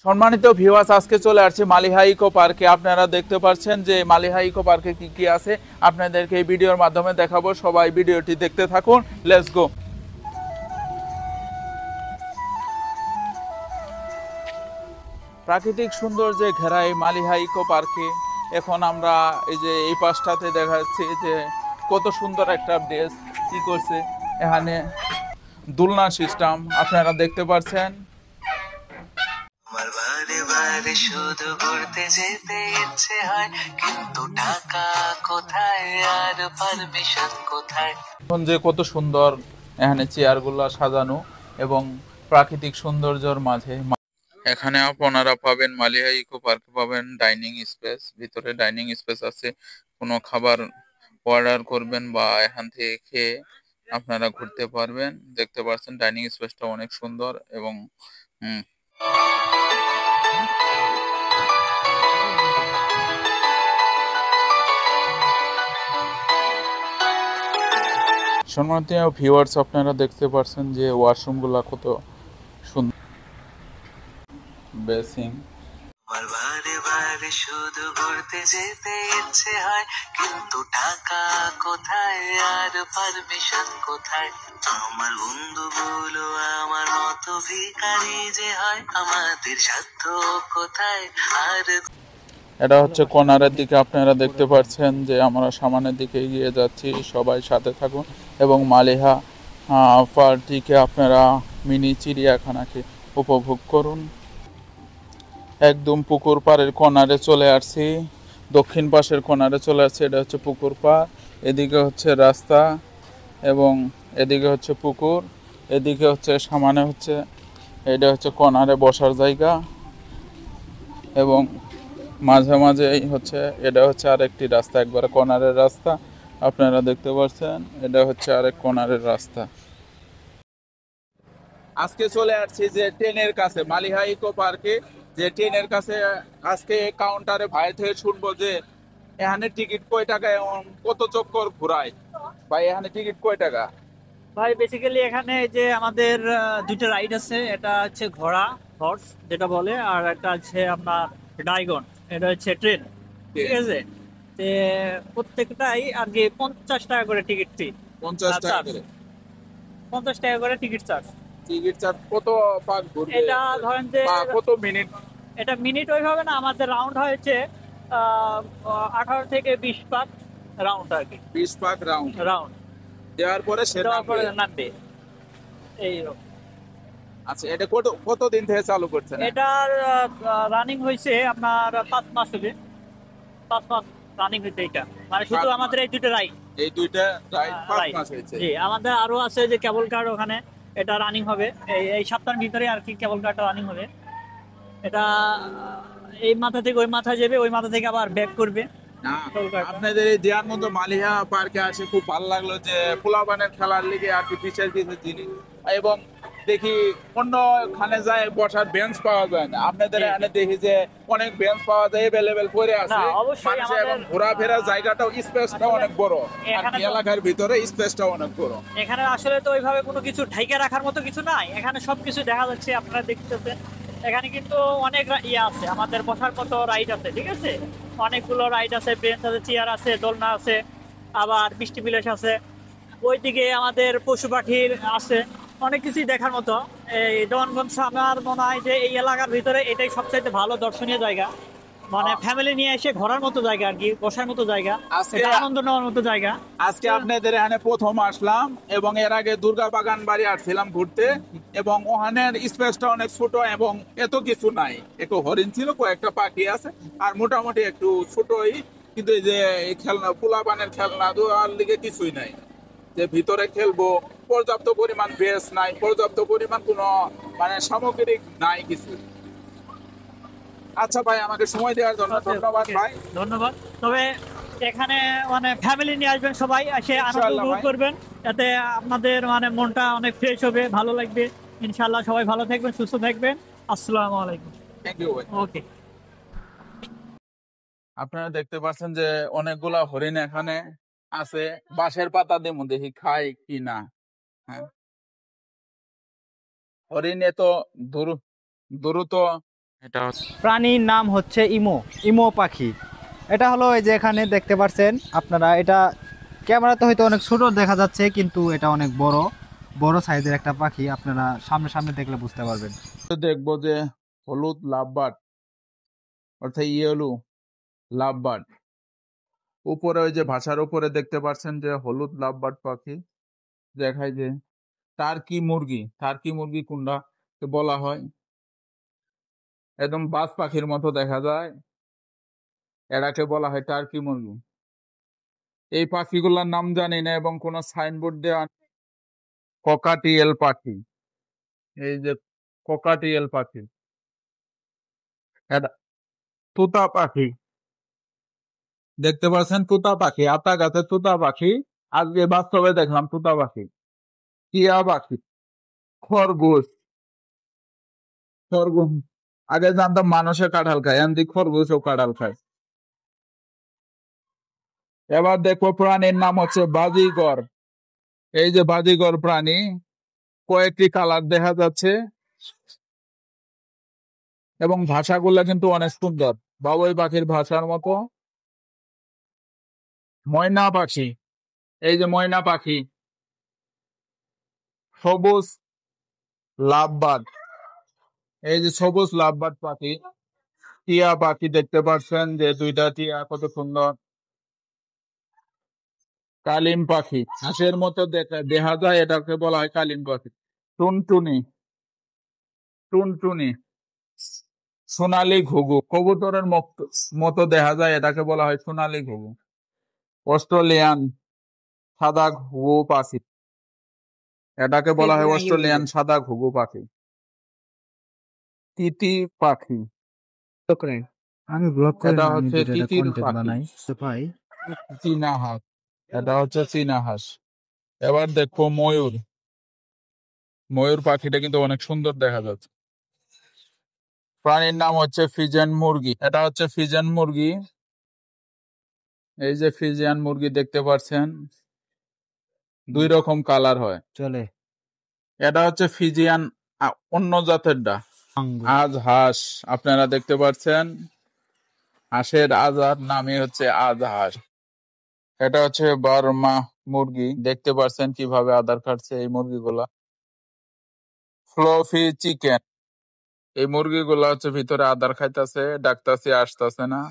সম্মানিত ভিউয়ার্স, আজকে চলে আসছে মালিহা ইকো পার্কে। আপনারা দেখতে পাচ্ছেন যে মালিহা ইকো পার্কে কি কি আছে আপনাদেরকে এই ভিডিওর মাধ্যমে দেখাবো। সবাই ভিডিওটি দেখতে থাকুন, লেটস গো। প্রাকৃতিক সৌন্দর্যে ঘেরা এই মালিহা ইকো পার্কে এখন আমরা এই যে এই পাশটাতে দেখা যাচ্ছে যে কত সুন্দর একটা ড্রেস কি করছে এখানে দোলনা সিস্টেম আপনারা দেখতে পাচ্ছেন। আমার বারে বারে শুধু ঘুরতে যেতে ইচ্ছে হয়, কিন্তু টাকা কোথায় আর পারমিশন কোথায়। এখন যে কত সুন্দর এখানে চেয়ারগুলো সাজানো এবং প্রাকৃতিক সৌন্দর্যের মাঝে এখানে আপনারা পাবেন মালিহা ইকো পার্কে পাবেন ডাইনিং স্পেস। ভিতরে ডাইনিং স্পেস আছে, কোনো খাবার অর্ডার করবেন বা এখান থেকে খেয়ে আপনারা ঘুরতে পারবেন। দেখতে পাচ্ছেন ডাইনিং স্পেসটা অনেক সুন্দর এবং সম্মানিত ভিউয়ার্স, আপনারা দেখতে পাচ্ছেন যে ওয়াশরুমগুলো কত সুন্দর, বেসিং। আমার বারে বারে শুধু ঘুরতে যেতে ইচ্ছে হয়, কিন্তু টাকা কোথায় আর পারমিশন কোথায়। আমার বন্ধুগুলো আমার মতো ভিখারি যে হয়, আমাদের সাধ্য কোথায় আর। এটা হচ্ছে কর্নারের দিকে, আপনারা দেখতে পাচ্ছেন যে আমরা সামনের দিকে এগিয়ে যাচ্ছি। সবাই সাথে থাকুন এবং মালিহা পার্কটিকে আপনারা মিনি চিড়িয়াখানাকে উপভোগ করুন। একদম পুকুর পাড়ের কর্নারে চলে আসছি, দক্ষিণ পাশের কর্নারে চলে আসছি। এটা হচ্ছে পুকুর পাড়, এদিকে হচ্ছে রাস্তা এবং এদিকে হচ্ছে পুকুর, এদিকে হচ্ছে সামনে হচ্ছে এটা হচ্ছে কর্নারে বসার জায়গা এবং মাঝে মাঝে হচ্ছে এটা হচ্ছে আরেকটি রাস্তা, একবারে কর্নারের রাস্তা আপনারা দেখতে পাচ্ছেন। এটা হচ্ছে আরেক কর্নারের রাস্তা। আজকে চলে আসছি যে ট্রেনের কাছে মালিহা ইকো পার্কে, যে ট্রেনের কাছে আজকে কাউন্টারে ভাই থেকে শুনবো যে এখানে টিকিট কয় টাকা এবং কত চক্কর ঘুরায়। ভাই এখানে টিকিট কয় টাকা? ভাই বেসিক্যালি এখানে যে আমাদের দুটো রাইড আছে, এটা হচ্ছে ঘোড়া, হর্স যেটা বলে, আর একটা আছে আপনার ডাইগন, এটা হচ্ছে ট্রেন। ঠিক আছে, তে প্রত্যেকটাই আর কি 50 টাকা করে টিকিট ফি। 50 টাকা করে? 50 টাকা করে টিকিট চার্জ। টিকিট চার্জ কত পাক ঘুরবে? এটা ধরেন যে কত মিনিট? এটা মিনিট ওইভাবে না, আমাদের রাউন্ড হয়েছে 18 থেকে 20 পাক রাউন্ড আর কি। 20 পাক রাউন্ড রাউন্ড দেওয়ার পরে সে নামবে এইরকম। আচ্ছা, এটা কত দিন থেকে চালু করছেন? এটার রানিং হয়েছে আপনার 5 মাস হবে। 5 মাস রানিং হয়েছে এটা, মানে শুধু আমাদের এই দুটো রাইড। এই দুইটা রাইড 5 রাইড মাস হয়েছে। জি, আমাদের আরো আছে যে কেবল কার, ওখানে এটা রানিং হবে এই সপ্তাহের ভিতরে আর কি। কেবল কারটা রানিং হবে, এটা এই মাথা থেকে ওই মাথা যাবে, ওই মাথা থেকে আবার ব্যাক করবে। না, আপনাদের এই দেওয়ার মতো মালিহা পার্কে আসে খুব ভালো লাগলো যে পোলাপানের খেলার লিগে আর কি বিশেষ কিছু জিনিস এবং দেখি অন্যখানে যায় বসার বেঞ্চ পাওয়া যায় না, আপনাদের এখানে দেখি যে অনেক বেঞ্চ পাওয়া যায়, অ্যাভেলেবেল করে আছে। অবশ্যই এবং ঘোরাফেরার জায়গাটাও স্পেসটাও অনেক বড়, আর কি এলাকার ভিতরে স্পেসটাও অনেক বড়। এখানে আসলে তো ওইভাবে কোনো কিছু ঢাইকা রাখার মতো কিছু নাই, এখানে সবকিছু দেখা যাচ্ছে, আপনারা দেখতেছেন। এখানে কিন্তু অনেক ইয়ে আছে, আমাদের বসার মতো রাইড আছে। ঠিক আছে, অনেকগুলো রাইড আছে, বেঞ্চ আছে, চেয়ার আছে, দোলনা আছে, আবার বৃষ্টি বিলাস আছে। ওইদিকে আমাদের পশু পাখির আছে, অনেক কিছুই দেখার মতো। এই দেওয়ানগঞ্জ আমার মনে হয় যে এই এলাকার ভিতরে এটাই সবচাইতে ভালো দর্শনীয় জায়গা, মানে ফ্যামিলি নিয়ে এসে ঘোরার মতো জায়গা আর কি, বসার মতো জায়গা, আনন্দ নেওয়ার মতো জায়গা। আজকে আপনাদের এখানে প্রথম আসলাম এবং এর আগে দুর্গা বাগান বাড়ি আসছিলাম ঘুরতে, এবং ওখানের স্পেসটা অনেক ছোট এবং এত কিছু নাই। একটু হরিণ ছিল, কয়েকটা পাখি আছে, আর মোটামুটি একটু ছোটই, কিন্তু এই যে এই খেলনা পোলাপানের খেলনা দেওয়ার লিগে কিছুই নাই যে ভিতরে খেলবো। পর্যাপ্ত পরিমাণ বেস নাই, পর্যাপ্ত পরিমাণ কোনো মানে সামগ্রিক নাই কিছু। আচ্ছা ভাই, আমাকে সময় দেওয়ার জন্য ধন্যবাদ ভাই। ধন্যবাদ। তবে এখানে মানে ফ্যামিলি নিয়ে আসবেন, সবাই এসে আনন্দ উপভোগ করবেন, যাতে আপনাদের মানে মনটা অনেক ফ্রেশ হবে, ভালো লাগবে। ইনশাআল্লাহ সবাই ভালো থাকবেন, সুস্থ থাকবেন। আসসালামু আলাইকুম। থ্যাংক ইউ ভাই। ওকে। আপনারা দেখতে পাচ্ছেন যে অনেকগুলা হরিণ এখানে আছে, বাঁশের পাতা দিয়ে দেখি খায় কি না। হ্যাঁ, হরিণ এত দ্রুত এটা হচ্ছে প্রাণীর নাম হচ্ছে ইমো, ইমো পাখি। এটা হলো এই যে এখানে দেখতে পাচ্ছেন আপনারা, এটা ক্যামেরাতে হয়তো অনেক ছোট দেখা যাচ্ছে, কিন্তু এটা অনেক বড় বড় সাইজের একটা পাখি। আপনারা সামনে সামনে দেখলে বুঝতে পারবেন। দেখবো যে হলুদ লাভবার্ড অর্থাৎ ইয়েলো লাভবার্ড। উপরে ওই যে ভাষার উপরে দেখতে পাচ্ছেন যে হলুদ লাভবার্ড পাখি দেখায় যে টার্কি মুরগি কোনটা বলা হয়, একদম বাজ পাখির মতো দেখা যায়, এটাকে বলা হয় টার্কি মুরগি। এই পাখিগুলোর নাম জানি না এবং কোন সাইনবোর্ড দেওয়া নেই। ককাটিয়েল পাখি, এই যে ককাটিয়েল পাখি, এটা তোতা পাখি দেখতে পাচ্ছেন, তোতা পাখি, আতা গাছের তোতা পাখি। আজকে বাস্তবে দেখলাম তোতা পাখি। টিয়া পাখি, খরগোশ, খরগোশ আগে জানতাম মানুষে কাঁঠাল খায়, এমনি খরগোশও কাঁঠাল খায়। এবার দেখো প্রাণীর নাম হচ্ছে বাজিগর। এই যে বাজিগর প্রাণী, কয়েকটি কালার দেখা যাচ্ছে এবং ভাষাগুলো কিন্তু অনেক সুন্দর, বাবুই পাখির ভাষার মতো। ময়না পাখি, এই যে ময়না পাখি, সবুজ লাভবার্ড, এই যে সবুজ লাভবার্ড পাখি। টিয়া পাখি দেখতে পাচ্ছেন যে দুইটা টিয়া কত সুন্দর। কালিম পাখি, হাঁসের মতো দেখা যায়, এটাকে বলা হয় কালিম পাখি। টুনটুনি, টুনটুনি, সোনালী ঘুঘু, কবুতরের মতো দেখা যায়, এটাকে বলা হয় সোনালী ঘুঘু। অস্ট্রেলিয়ান সাদা ঘুঘু পাখি, এটাকে বলা হয় অস্ট্রেলিয়ান সাদা ঘুঘু পাখি। তিতি পাখি, আমি ব্লগ করি এটা না, আমি হচ্ছে ভিডিওটা তিতির কন্টেন্ট পাখি। বানাই তো ভাই। চীনা হাঁস, এটা হচ্ছে চীনা হাঁস। এবার দেখো ময়ূর, ময়ূর পাখিটা কিন্তু অনেক সুন্দর দেখা যাচ্ছে। প্রাণীর নাম হচ্ছে ফিজিয়ান মুরগি, এটা হচ্ছে ফিজিয়ান মুরগি। এই যে ফিজিয়ান মুরগি দেখতে পাচ্ছেন, দুই রকম কালার হয়। চলে এটা হচ্ছে ফিজিয়ান, অন্য জাতেরটা আঙ্গুর। আজ হাঁস। আপনারা দেখতে পাচ্ছেন হাঁসের আজার নামই হচ্ছে আজ হাঁস। এটা হচ্ছে বার্মা মুরগি, দেখতে পাচ্ছেন কিভাবে আদার খাচ্ছে এই মুরগিগুলা। ফ্লফি চিকেন, এই মুরগিগুলা হচ্ছে ভিতরে আদার খাইতেছে, ডাকতাছে, আসতেছে না।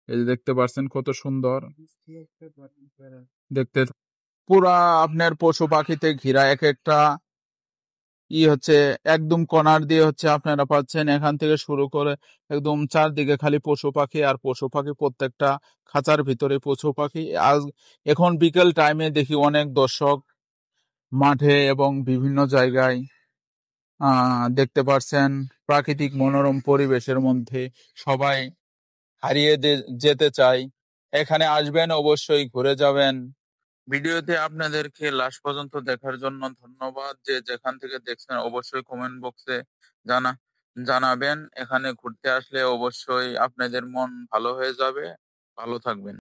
এই যে দেখতে পাচ্ছেন কত সুন্দর দেখতে। পুরা আপনার পশু পাখিতে ঘিরা এক একটা হচ্ছে একদম কর্নার দিয়ে হচ্ছে আপনারা পাচ্ছেন, এখান থেকে শুরু করে একদম চারদিকে খালি পশু পাখি আর পশু পাখি, প্রত্যেকটা খাঁচার ভিতরে পশু পাখি। আজ এখন বিকেল টাইমে দেখি অনেক দর্শক মাঠে এবং বিভিন্ন জায়গায় দেখতে পাচ্ছেন প্রাকৃতিক মনোরম পরিবেশের মধ্যে সবাই হারিয়ে যেতে চায়। এখানে আসবেন, অবশ্যই ঘুরে যাবেন। ভিডিওতে আপনাদেরকে লাস্ট পর্যন্ত দেখার জন্য ধন্যবাদ। যে যেখান থেকে দেখছেন অবশ্যই কমেন্ট বক্সে জানাবেন। এখানে ঘুরতে আসলে অবশ্যই আপনাদের মন ভালো হয়ে যাবে। ভালো থাকবেন।